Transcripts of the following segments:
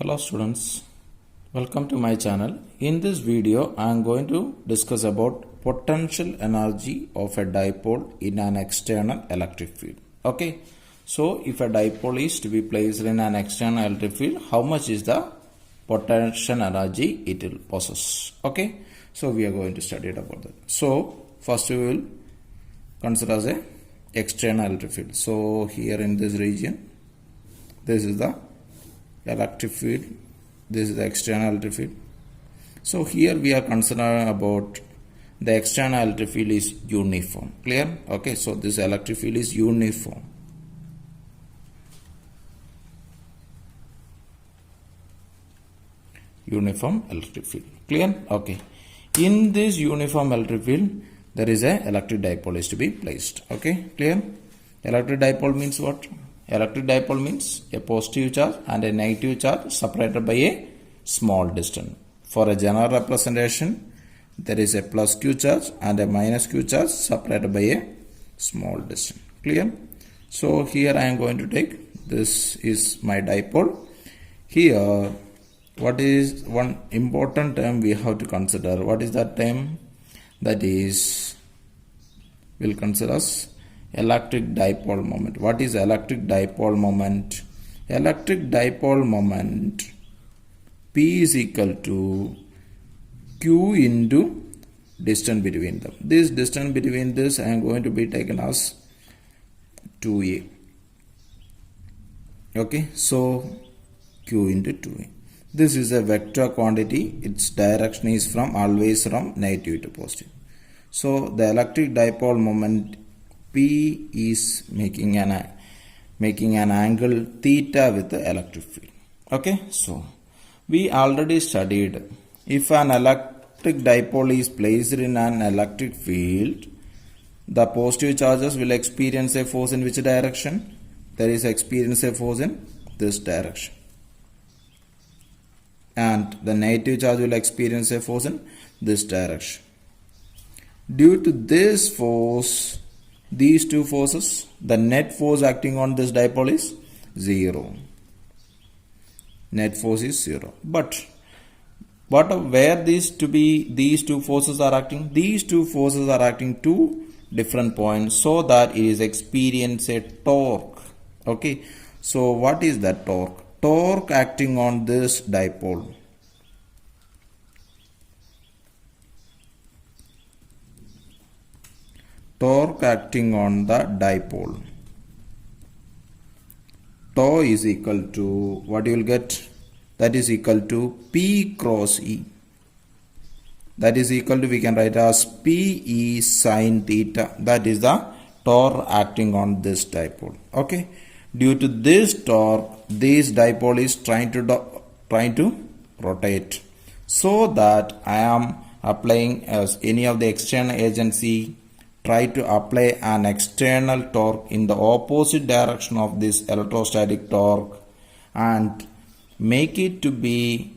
Hello students, welcome to my channel. In this video I am going to discuss about potential energy of a dipole in an external electric field. Okay, so if a dipole is to be placed in an external electric field, how much is the potential energy it will possess? Okay, so we are going to study it about that. So first we will consider as a external electric field. So here in this region, this is the electric field, this is the external electric field. So here we are considering about the external electric field is uniform. Clear? Okay, so this electric field is uniform. Uniform electric field. Clear? Okay. In this uniform electric field, there is a electric dipole is to be placed. Okay, clear? Electric dipole means what? Electric dipole means a positive charge and a negative charge separated by a small distance. For a general representation, there is a plus q charge and a minus q charge separated by a small distance. Clear? So here I am going to take, this is my dipole. Here, what is one important term we have to consider? What is that term? That is, we'll consider as electric dipole moment. What is electric dipole moment? Electric dipole moment P is equal to Q into distance between them. This distance between this I am going to be taken as 2A. Okay, so Q into 2A. This is a vector quantity. Its direction is from always from negative to positive. So the electric dipole moment P is making an angle theta with the electric field. Okay, so we already studied, if an electric dipole is placed in an electric field, the positive charges will experience a force in which direction? There is experience a force in this direction. And the negative charge will experience a force in this direction. Due to this force, these two forces, the net force acting on this dipole is 0. Net force is 0. But where these two forces are acting? These two forces are acting to different points, so that it is experience a torque. Okay, so what is that torque? Torque acting on this dipole. Torque acting on the dipole. Tau is equal to, what you will get? That is equal to P cross E. That is equal to, we can write as PE sin theta. That is the torque acting on this dipole. Okay. Due to this torque, this dipole is trying to rotate. So that I am applying as any of the external agency, try to apply an external torque in the opposite direction of this electrostatic torque and make it to be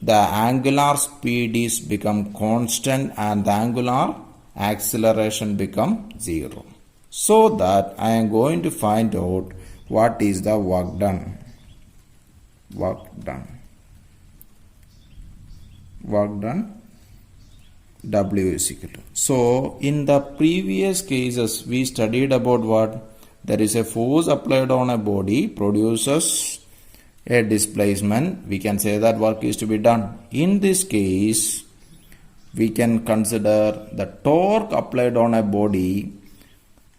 the angular speed is become constant and the angular acceleration become 0. So that I am going to find out what is the work done. Work done. W is equal to. So in the previous cases we studied about what? There is a force applied on a body produces a displacement. We can say that work is to be done. In this case, we can consider the torque applied on a body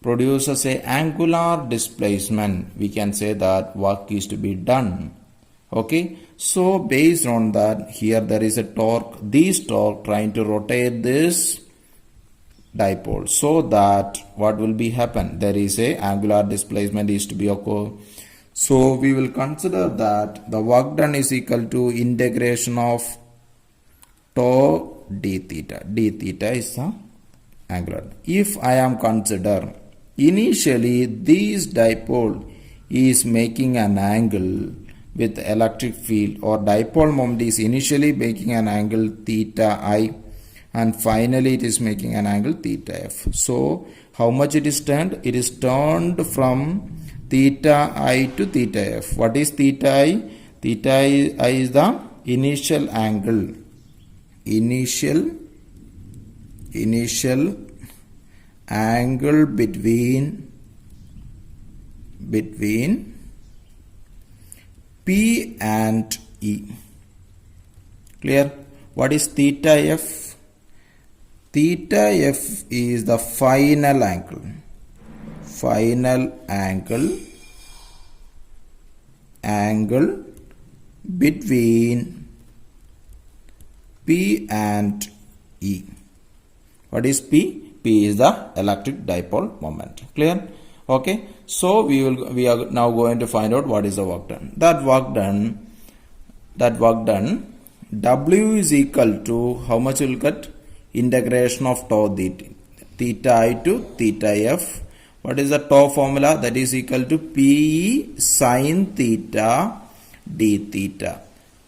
produces a angular displacement. We can say that work is to be done. Okay, so based on that, here there is a torque, this torque trying to rotate this dipole, so that what will be happen? There is a angular displacement is to be occur. So we will consider that the work done is equal to integration of tau d theta. D theta is the angular. If I am consider initially this dipole is making an angle with electric field, or dipole moment is initially making an angle theta I and finally it is making an angle theta F. So how much it is turned? It is turned from theta I to theta F. What is theta I? Theta I is the initial angle. Initial angle between P and E. Clear? What is theta F? Theta F is the final angle. Angle between P and E. What is P? P is the electric dipole moment. Clear? Okay. So we are now going to find out what is the work done. That work done. W is equal to how much will get? Integration of tau theta I to theta F. What is the tau formula? That is equal to P sine theta d theta.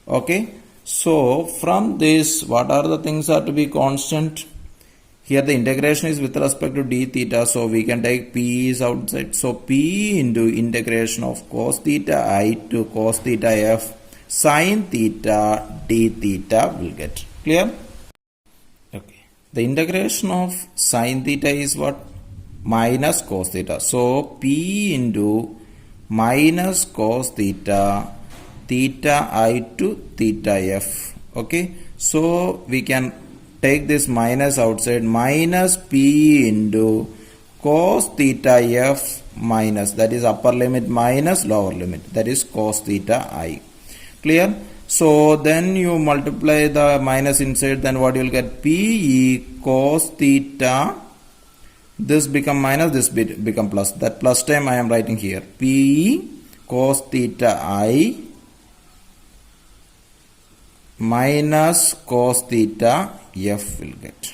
Okay. So from this, what are the things are to be constant? Here the integration is with respect to d theta, so we can take P is outside. So P into integration of cos theta I to cos theta F sine theta d theta will get. Clear? Okay. The integration of sine theta is what? Minus cos theta. So P into minus cos theta I to theta F. Okay. So we can take this minus outside, minus P into cos theta F minus, that is upper limit minus lower limit, that is cos theta I. Clear? So then you multiply the minus inside, then what you will get? P cos theta, this become minus, this become plus. That plus term I am writing here. P cos theta I minus cos theta F will get.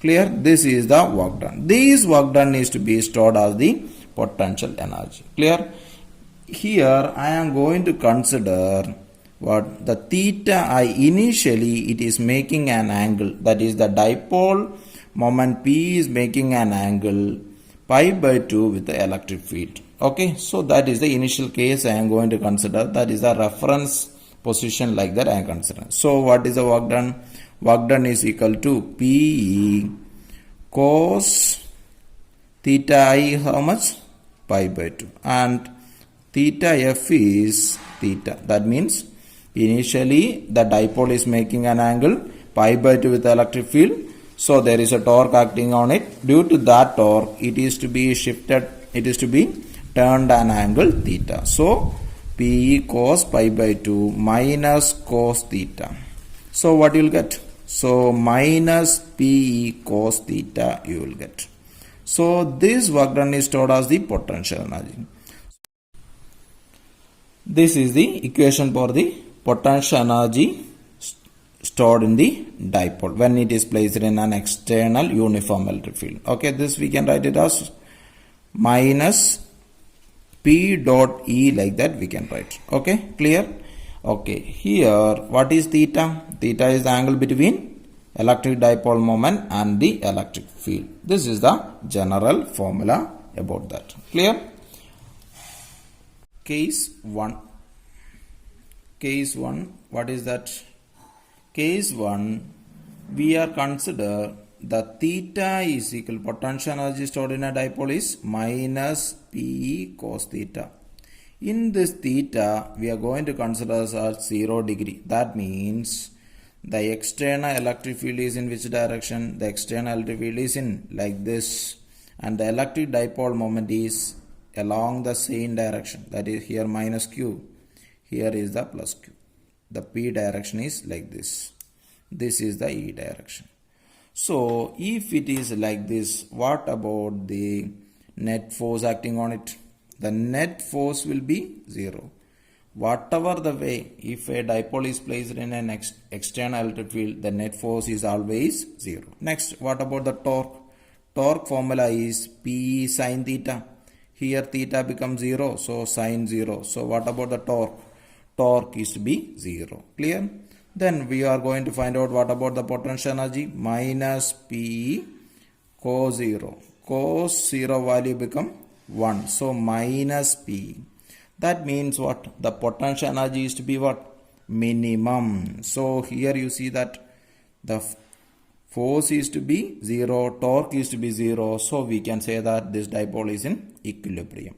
Clear? This is the work done. This work done needs to be stored as the potential energy. Clear? Here I am going to consider what? The theta I. Initially it is making an angle, that is the dipole moment P is making an angle pi by 2 with the electric field. Okay, so that is the initial case I am going to consider. That is the reference position, like that I am considering. So what is the work done? Work done is equal to P cos theta I how much? Pi by 2. And theta F is theta. That means initially the dipole is making an angle pi by 2 with the electric field. So there is a torque acting on it. Due to that torque, it is to be shifted, it is to be turned an angle theta. So P cos pi by 2 minus cos theta. So what you will get? So minus P cos theta you will get. So this work done is stored as the potential energy. This is the equation for the potential energy stored in the dipole when it is placed in an external uniform electric field. Okay, this we can write it as minus P dot E, like that we can write. Okay, clear? Okay, here what is theta? Theta is the angle between electric dipole moment and the electric field. This is the general formula about that. Clear? Case 1. Case 1, what is that? Case 1, we are consider the theta is equal, potential energy stored in a dipole is minus P cos theta. In this theta, we are going to consider as 0 degree. That means the external electric field is in which direction? The external electric field is in like this, and the electric dipole moment is along the same direction. That is here minus Q. Here is the plus Q. The P direction is like this. This is the E direction. So if it is like this, what about the net force acting on it? The net force will be 0. Whatever the way, if a dipole is placed in an external electric field, the net force is always 0. Next, what about the torque? Torque formula is P sine theta. Here theta becomes 0, so sine 0. So what about the torque? Torque is to be 0. Clear? Then we are going to find out what about the potential energy? Minus P cos 0. Cos 0 value become 1. So minus P. That means what? The potential energy is to be what? Minimum. So here you see that the force is to be 0, torque is to be 0. So we can say that this dipole is in equilibrium.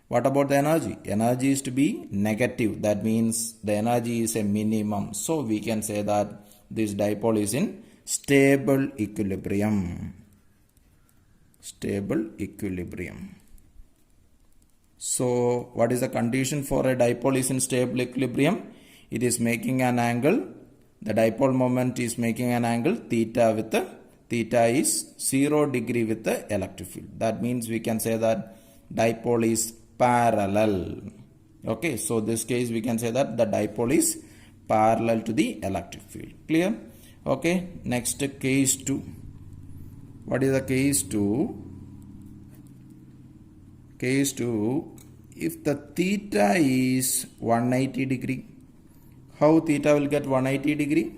What about the energy? Energy is to be negative. That means the energy is a minimum. So we can say that this dipole is in stable equilibrium. Stable equilibrium. So what is the condition for a dipole is in stable equilibrium? It is making an angle. The dipole moment is making an angle theta with the theta is 0 degree with the electric field. That means we can say that dipole is parallel. Okay, so this case we can say that the dipole is parallel to the electric field. Clear? Okay, next case 2. What is the case 2? Case 2, if the theta is 180 degree, how theta will get 180 degree?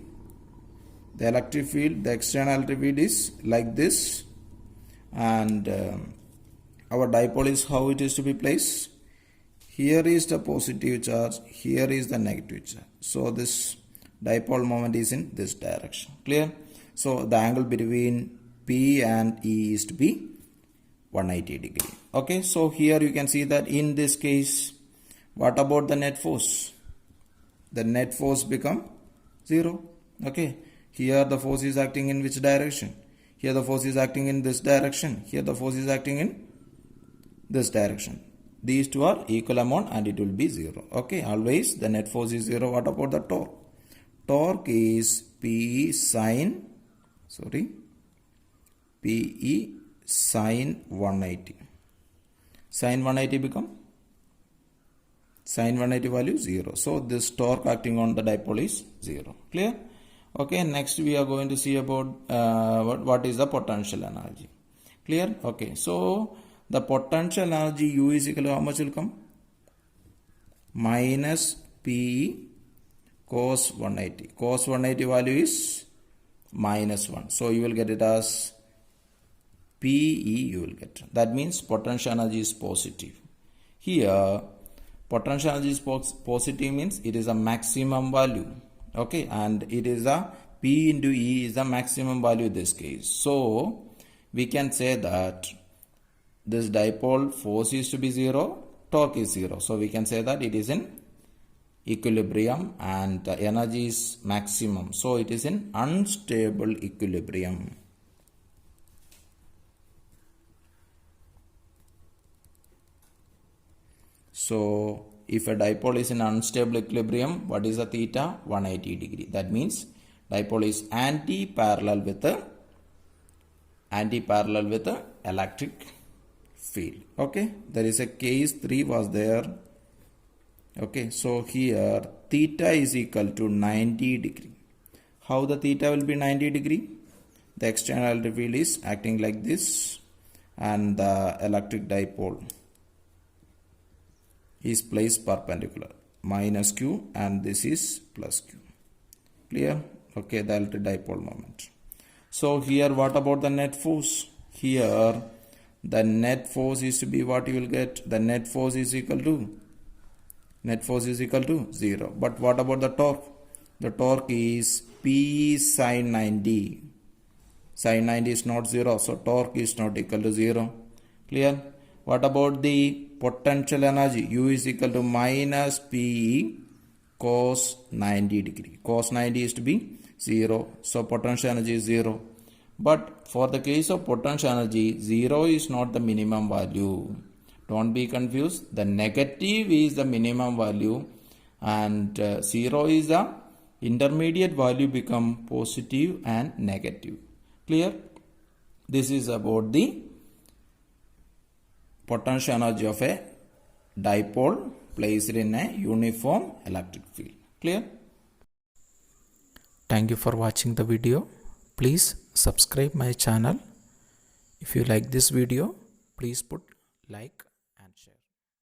The electric field, the external electric field is like this, and our dipole is how it is to be placed. Here is the positive charge, here is the negative charge. So this dipole moment is in this direction. Clear? So the angle between P and E is to be 180 degree. Okay, so here you can see that in this case, what about the net force? The net force become 0. Okay, here the force is acting in which direction? Here the force is acting in this direction. Here the force is acting in this direction. These two are equal amount and it will be 0. Okay, always the net force is 0. What about the torque? Torque is PE sine sine 180. Sine 180 become? Sine 180 value 0. So this torque acting on the dipole is 0. Clear? Okay, next we are going to see about what is the potential energy. Clear? Okay, so the potential energy U is equal to how much will come? Minus PE cos 180. Cos 180 value is minus 1. So you will get it as PE you will get. That means potential energy is positive. Here potential energy is positive means it is a maximum value. Okay, and it is a P into E is the maximum value in this case. So we can say that this dipole force is to be 0, torque is 0. So we can say that it is in equilibrium and the energy is maximum. So it is in unstable equilibrium. So if a dipole is in unstable equilibrium, what is the theta? 180 degree. That means dipole is anti-parallel with the electric field. Okay, there is a case 3 was there. Okay, so here theta is equal to 90 degree. How the theta will be 90 degree? The external electric field is acting like this and the electric dipole is placed perpendicular, minus q, and this is plus q. Clear? Okay, the electric dipole moment. So here what about the net force? Here the net force is to be what you will get? The net force is equal to 0. But what about the torque? The torque is P sine 90. Sine 90 is not 0, so torque is not equal to 0. Clear? What about the potential energy? U is equal to minus P cos 90 degree. Cos 90 is to be 0. So potential energy is 0. But for the case of potential energy, 0 is not the minimum value. Don't be confused. The negative is the minimum value and 0 is the intermediate value become positive and negative. Clear? This is about the potential energy of a dipole placed in a uniform electric field. Clear? Thank you for watching the video. Please subscribe my channel. If you like this video, please put like